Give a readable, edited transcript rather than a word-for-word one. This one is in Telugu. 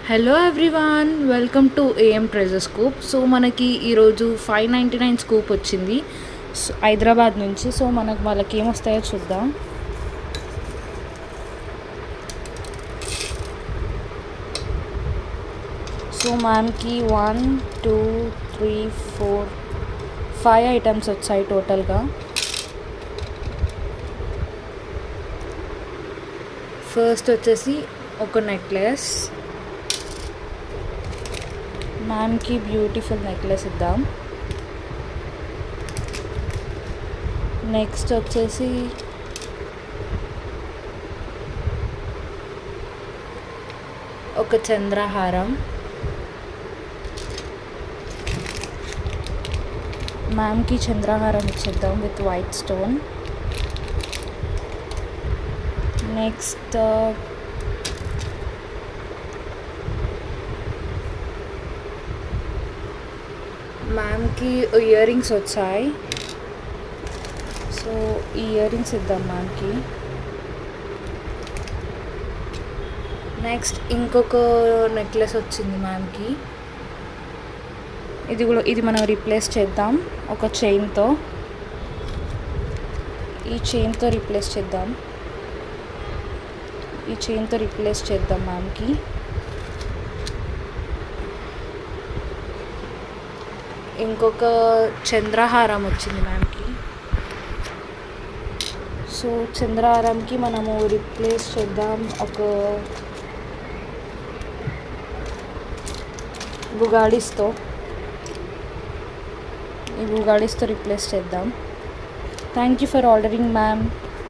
Hello everyone, welcome to AM treasure scoop. So మనకి ఈరోజు 599 స్కూప్ వచ్చింది హైదరాబాద్ నుంచి. సో వాళ్ళకి ఏమొస్తాయో చూద్దాం. సో మ్యామ్కి 1 2 3 4 5 ఐటమ్స్ వచ్చాయి టోటల్గా. ఫస్ట్ వచ్చేసి ఒక నెక్లెస్. మ్యామ్కి బ్యూటిఫుల్ నెక్లెస్ ఇద్దాం. నెక్స్ట్ వచ్చేసి ఒక చంద్రహారం. మ్యామ్కి చంద్రహారం ఇచ్చేద్దాం విత్ వైట్ స్టోన్. నెక్స్ట్ మ్యామ్కి ఇయర్ రింగ్స్ వచ్చాయి. సో ఈ ఇయర్ రింగ్స్ ఇద్దాం మ్యామ్కి. నెక్స్ట్ ఇంకొక నెక్లెస్ వచ్చింది మ్యామ్కి. ఇది మనం రీప్లేస్ చేద్దాం ఒక చైన్తో. ఈ చైన్తో రీప్లేస్ చేద్దాం మ్యామ్కి. ఇంకొక చంద్రహారం వచ్చింది మ్యామ్కి. సో చంద్రహారంకి మనము రీప్లేస్ చేద్దాం ఒక బుగాడిస్తో. ఈ బుగాడిస్తో రీప్లేస్ చేద్దాం. Thank you for ordering ma'am.